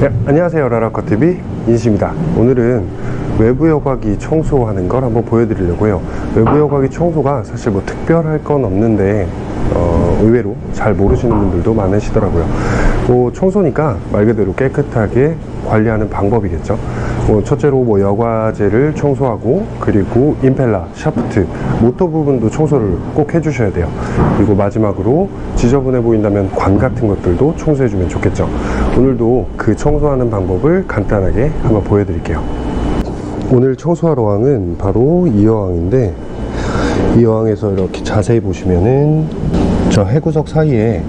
네, 안녕하세요. 라라커TV 인시입니다. 오늘은 외부 여과기 청소하는 걸 한번 보여드리려고요. 외부 여과기 청소가 사실 뭐 특별할 건 없는데 의외로 잘 모르시는 분들도 많으시더라고요. 뭐 청소니까 말 그대로 깨끗하게 관리하는 방법이겠죠. 첫째로 뭐 여과제를 청소하고, 그리고 임펠러, 샤프트, 모터 부분도 청소를 꼭 해주셔야 돼요. 그리고 마지막으로 지저분해 보인다면 관 같은 것들도 청소해주면 좋겠죠. 오늘도 그 청소하는 방법을 간단하게 한번 보여드릴게요. 오늘 청소할 어항은 바로 이 어항인데, 이 어항에서 이렇게 자세히 보시면은 저 해구석 사이에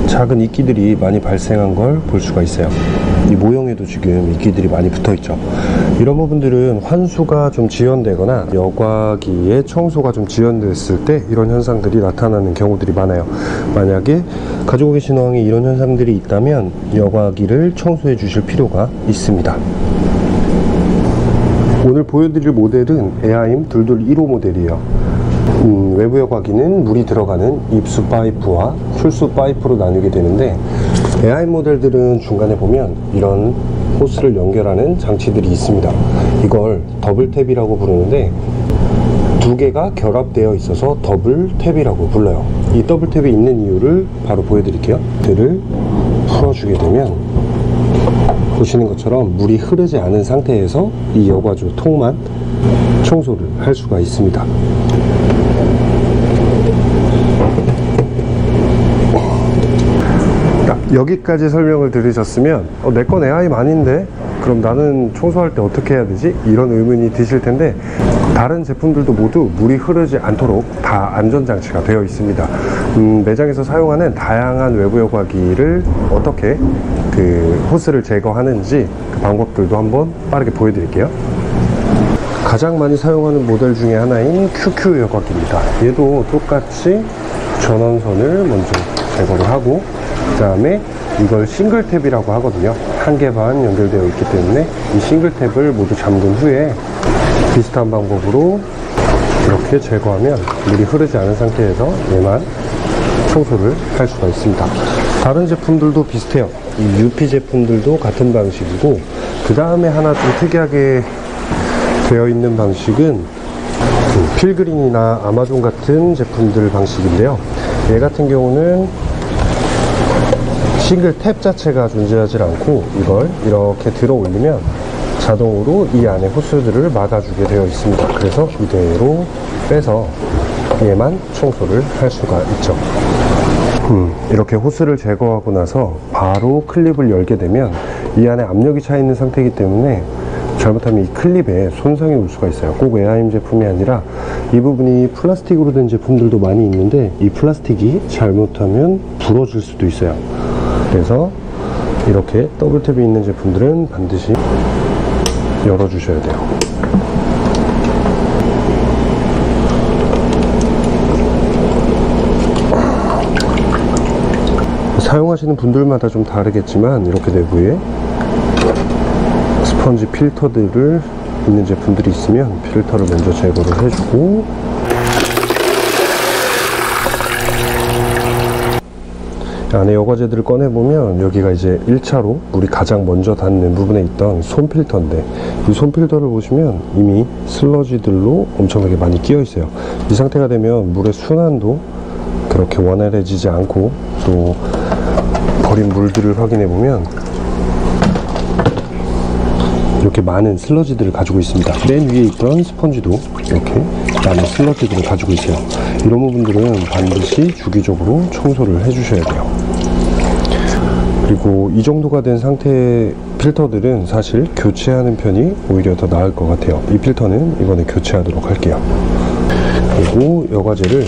작은 이끼들이 많이 발생한 걸 볼 수가 있어요. 이 모형에도 지금 이끼들이 많이 붙어 있죠. 이런 부분들은 환수가 좀 지연되거나 여과기에 청소가 좀 지연됐을 때 이런 현상들이 나타나는 경우들이 많아요. 만약에 가지고 계신 어항에 이런 현상들이 있다면 여과기를 청소해 주실 필요가 있습니다. 오늘 보여드릴 모델은 에아임 221호 모델이에요. 외부 여과기는 물이 들어가는 입수 파이프와 출수 파이프로 나뉘게 되는데, 에아임 모델들은 중간에 보면 이런 호스를 연결하는 장치들이 있습니다. 이걸 더블 탭이라고 부르는데, 두 개가 결합되어 있어서 더블 탭이라고 불러요. 이 더블 탭이 있는 이유를 바로 보여드릴게요. 를 풀어주게 되면 보시는 것처럼 물이 흐르지 않은 상태에서 이 여과조 통만 청소를 할 수가 있습니다. 여기까지 설명을 들으셨으면 내 건 에아임 아닌데 그럼 나는 청소할 때 어떻게 해야 되지? 이런 의문이 드실 텐데, 다른 제품들도 모두 물이 흐르지 않도록 다 안전장치가 되어 있습니다. 매장에서 사용하는 다양한 외부 여과기를 어떻게 그 호스를 제거하는지 그 방법들도 한번 빠르게 보여드릴게요. 가장 많이 사용하는 모델 중에 하나인 QQ 여과기입니다. 얘도 똑같이 전원선을 먼저 제거를 하고, 그 다음에 이걸 싱글 탭이라고 하거든요. 한 개 반 연결되어 있기 때문에 이 싱글 탭을 모두 잠근 후에 비슷한 방법으로 이렇게 제거하면 물이 흐르지 않은 상태에서 얘만 청소를 할 수가 있습니다. 다른 제품들도 비슷해요. 이 UP 제품들도 같은 방식이고, 그 다음에 하나 좀 특이하게 되어 있는 방식은 필그린이나 아마존 같은 제품들 방식인데요. 얘 같은 경우는 싱글 탭 자체가 존재하지 않고 이걸 이렇게 들어 올리면 자동으로 이 안에 호스들을 막아주게 되어 있습니다. 그래서 이대로 빼서 얘만 청소를 할 수가 있죠. 이렇게 호스를 제거하고 나서 바로 클립을 열게 되면 이 안에 압력이 차 있는 상태이기 때문에 잘못하면 이 클립에 손상이 올 수가 있어요. 꼭 에아임 제품이 아니라 이 부분이 플라스틱으로 된 제품들도 많이 있는데, 이 플라스틱이 잘못하면 부러질 수도 있어요. 그래서 이렇게 더블 탭이 있는 제품들은 반드시 열어주셔야 돼요. 사용하시는 분들마다 좀 다르겠지만 이렇게 내부에 스펀지 필터들을 있는 제품들이 있으면 필터를 먼저 제거를 해주고, 안에 여과제들을 꺼내보면 여기가 이제 1차로 물이 가장 먼저 닿는 부분에 있던 솜 필터인데, 이 솜 필터를 보시면 이미 슬러지들로 엄청나게 많이 끼어 있어요. 이 상태가 되면 물의 순환도 그렇게 원활해지지 않고, 또 버린 물들을 확인해 보면 이렇게 많은 슬러지들을 가지고 있습니다. 맨 위에 있던 스펀지도 이렇게 많은 슬러지들을 가지고 있어요. 이런 부분들은 반드시 주기적으로 청소를 해주셔야 돼요. 그리고 이 정도가 된 상태의 필터들은 사실 교체하는 편이 오히려 더 나을 것 같아요. 이 필터는 이번에 교체하도록 할게요. 그리고 여과제를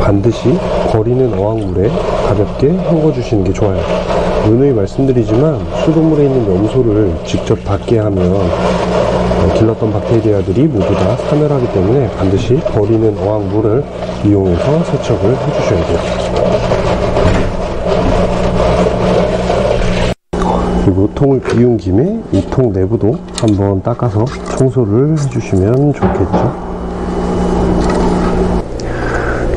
반드시 버리는 어항물에 가볍게 헹궈주시는 게 좋아요. 누누이 말씀드리지만 수돗물에 있는 염소를 직접 닿게 하면 길렀던 박테리아들이 모두 다 사멸하기 때문에 반드시 버리는 어항물을 이용해서 세척을 해주셔야 돼요. 그리고 통을 비운 김에 이 통 내부도 한번 닦아서 청소를 해주시면 좋겠죠.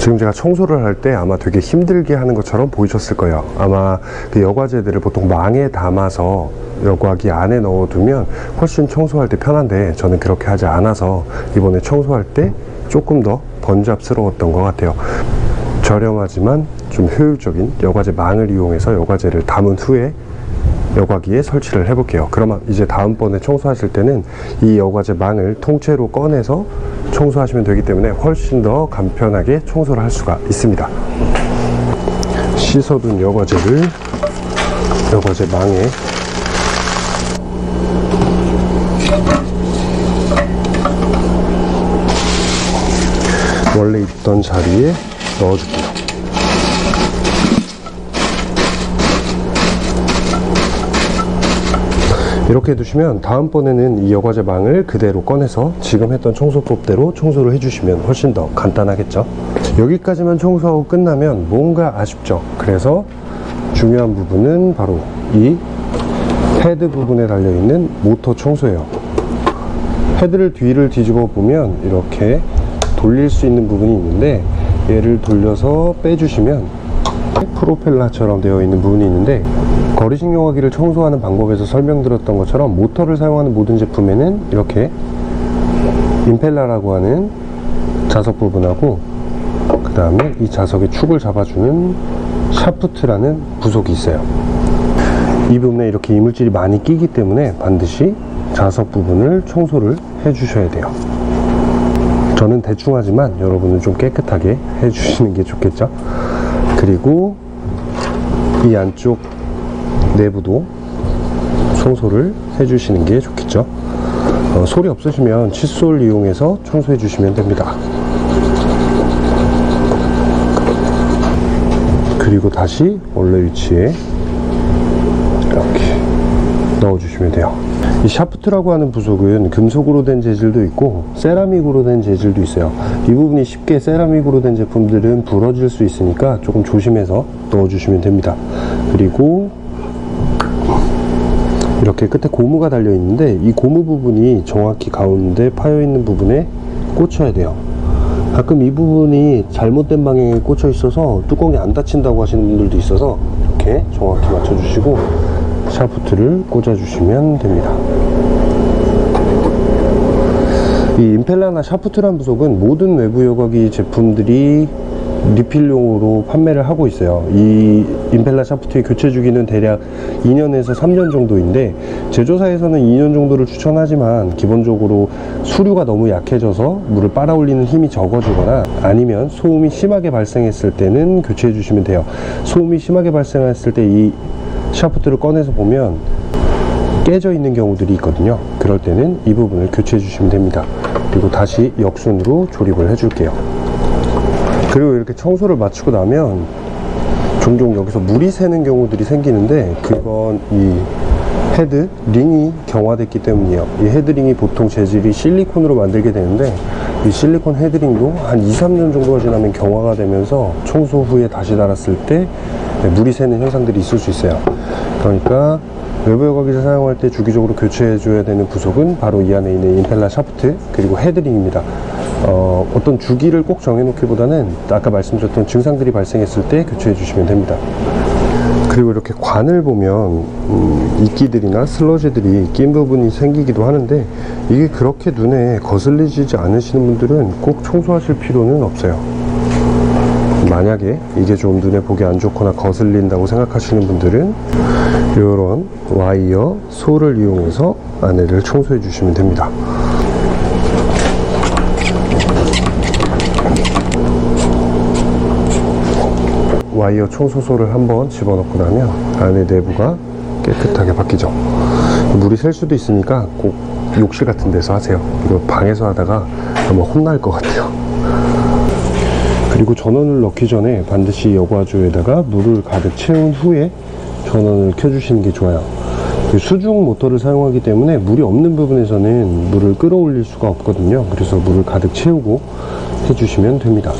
지금 제가 청소를 할 때 아마 되게 힘들게 하는 것처럼 보이셨을 거예요. 아마 그 여과제들을 보통 망에 담아서 여과기 안에 넣어두면 훨씬 청소할 때 편한데, 저는 그렇게 하지 않아서 이번에 청소할 때 조금 더 번잡스러웠던 것 같아요. 저렴하지만 좀 효율적인 여과제 망을 이용해서 여과제를 담은 후에 여과기에 설치를 해 볼게요. 그러면 이제 다음번에 청소하실 때는 이 여과제 망을 통째로 꺼내서 청소하시면 되기 때문에 훨씬 더 간편하게 청소를 할 수가 있습니다. 씻어둔 여과제를 여과제 망에 원래 있던 자리에 넣어줄게요. 이렇게 해두시면 다음번에는 이 여과제 망을 그대로 꺼내서 지금 했던 청소법대로 청소를 해주시면 훨씬 더 간단하겠죠. 여기까지만 청소하고 끝나면 뭔가 아쉽죠. 그래서 중요한 부분은 바로 이 헤드 부분에 달려있는 모터 청소예요. 헤드를 뒤를 뒤집어 보면 이렇게 돌릴 수 있는 부분이 있는데, 얘를 돌려서 빼주시면 프로펠러처럼 되어 있는 부분이 있는데, 거리식 여과기를 청소하는 방법에서 설명드렸던 것처럼 모터를 사용하는 모든 제품에는 이렇게 임펠러라고 하는 자석 부분하고, 그 다음에 이 자석의 축을 잡아주는 샤프트라는 부속이 있어요. 이 부분에 이렇게 이물질이 많이 끼기 때문에 반드시 자석 부분을 청소를 해주셔야 돼요. 저는 대충 하지만 여러분은 좀 깨끗하게 해주시는 게 좋겠죠. 그리고 이 안쪽 내부도 청소를 해주시는 게 좋겠죠. 솔이 없으시면 칫솔 이용해서 청소해 주시면 됩니다. 그리고 다시 원래 위치에 이렇게 넣어주시면 돼요. 이 샤프트라고 하는 부속은 금속으로 된 재질도 있고 세라믹으로 된 재질도 있어요. 이 부분이 쉽게 세라믹으로 된 제품들은 부러질 수 있으니까 조금 조심해서 넣어주시면 됩니다. 그리고 이렇게 끝에 고무가 달려 있는데, 이 고무 부분이 정확히 가운데 파여 있는 부분에 꽂혀야 돼요. 가끔 이 부분이 잘못된 방향에 꽂혀 있어서 뚜껑이 안 닫힌다고 하시는 분들도 있어서 이렇게 정확히 맞춰주시고 샤프트를 꽂아주시면 됩니다. 이 임펠러나 샤프트란 부속은 모든 외부 여과기 제품들이 리필용으로 판매를 하고 있어요. 이 임펠러 샤프트의 교체 주기는 대략 2년에서 3년 정도인데, 제조사에서는 2년 정도를 추천하지만 기본적으로 수류가 너무 약해져서 물을 빨아올리는 힘이 적어지거나 아니면 소음이 심하게 발생했을 때는 교체해 주시면 돼요. 소음이 심하게 발생했을 때 이 샤프트를 꺼내서 보면 깨져 있는 경우들이 있거든요. 그럴 때는 이 부분을 교체해 주시면 됩니다. 그리고 다시 역순으로 조립을 해 줄게요. 그리고 이렇게 청소를 마치고 나면 종종 여기서 물이 새는 경우들이 생기는데, 그건 이 헤드 링이 경화됐기 때문이에요. 이 헤드링이 보통 재질이 실리콘으로 만들게 되는데, 이 실리콘 헤드링도 한 2-3년 정도가 지나면 경화가 되면서 청소 후에 다시 달았을 때 물이 새는 현상들이 있을 수 있어요. 그러니까 외부 여과기를 사용할 때 주기적으로 교체해 줘야 되는 부속은 바로 이 안에 있는 임펠러 샤프트 그리고 헤드링입니다. 어떤 주기를 꼭 정해 놓기보다는 아까 말씀드렸던 증상들이 발생했을 때 교체해 주시면 됩니다. 그리고 이렇게 관을 보면 이끼들이나 슬러지들이 낀 부분이 생기기도 하는데, 이게 그렇게 눈에 거슬리지 않으시는 분들은 꼭 청소하실 필요는 없어요. 만약에 이게 좀 눈에 보기 안 좋거나 거슬린다고 생각하시는 분들은 이런 와이어 솔을 이용해서 안에를 청소해 주시면 됩니다. 와이어 청소솔을 한번 집어넣고 나면 안에 내부가 깨끗하게 바뀌죠. 물이 셀 수도 있으니까 꼭 욕실 같은 데서 하세요. 이거 방에서 하다가 아마 혼날 것 같아요. 그리고 전원을 넣기 전에 반드시 여과주에다가 물을 가득 채운 후에 전원을 켜주시는 게 좋아요. 수중 모터를 사용하기 때문에 물이 없는 부분에서는 물을 끌어올릴 수가 없거든요. 그래서 물을 가득 채우고 해주시면 됩니다.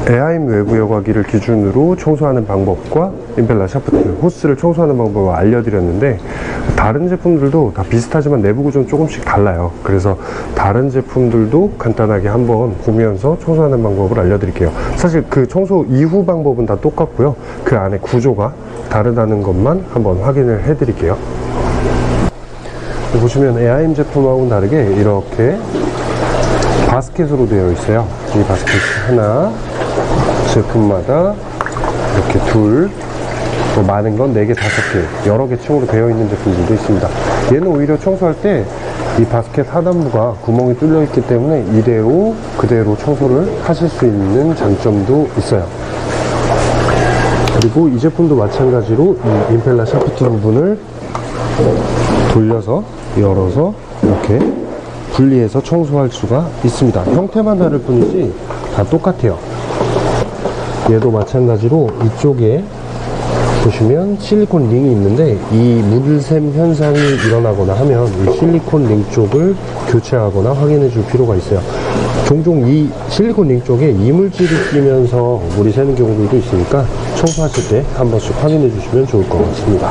에아임 외부 여과기를 기준으로 청소하는 방법과 임펠러 샤프트, 호스를 청소하는 방법을 알려드렸는데, 다른 제품들도 다 비슷하지만 내부 구조는 조금씩 달라요. 그래서 다른 제품들도 간단하게 한번 보면서 청소하는 방법을 알려드릴게요. 사실 그 청소 이후 방법은 다 똑같고요. 그 안에 구조가 다르다는 것만 한번 확인을 해 드릴게요. 보시면 에아임 제품하고는 다르게 이렇게 바스켓으로 되어 있어요. 이 바스켓 하나, 제품마다 이렇게 둘, 또 많은 건 4개, 5개, 여러 개 층으로 되어 있는 제품들도 있습니다. 얘는 오히려 청소할 때 이 바스켓 하단부가 구멍이 뚫려 있기 때문에 이대로 그대로 청소를 하실 수 있는 장점도 있어요. 그리고 이 제품도 마찬가지로 이 임펠러 샤프트 부분을 돌려서 열어서 이렇게 분리해서 청소할 수가 있습니다. 형태만 다를 뿐이지 다 똑같아요. 얘도 마찬가지로 이쪽에 보시면 실리콘 링이 있는데, 이 물샘 현상이 일어나거나 하면 이 실리콘 링 쪽을 교체하거나 확인해 줄 필요가 있어요. 종종 이 실리콘 링 쪽에 이물질이 끼면서 물이 새는 경우들도 있으니까 청소하실 때 한 번씩 확인해 주시면 좋을 것 같습니다.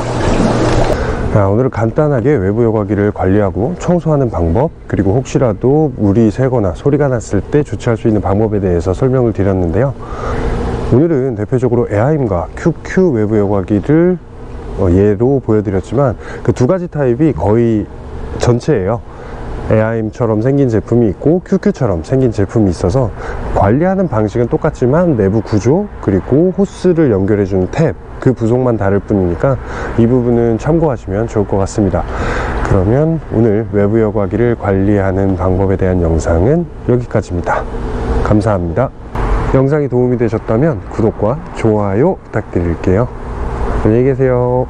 오늘은 간단하게 외부 여과기를 관리하고 청소하는 방법, 그리고 혹시라도 물이 새거나 소리가 났을 때 조치할 수 있는 방법에 대해서 설명을 드렸는데요. 오늘은 대표적으로 에아임과 큐큐 외부 여과기를 예로 보여드렸지만, 그 두 가지 타입이 거의 전체예요. 에아임처럼 생긴 제품이 있고 큐큐처럼 생긴 제품이 있어서 관리하는 방식은 똑같지만 내부 구조, 그리고 호스를 연결해주는 탭, 그 부속만 다를 뿐이니까 이 부분은 참고하시면 좋을 것 같습니다. 그러면 오늘 외부 여과기를 관리하는 방법에 대한 영상은 여기까지입니다. 감사합니다. 영상이 도움이 되셨다면 구독과 좋아요 부탁드릴게요. 안녕히 계세요.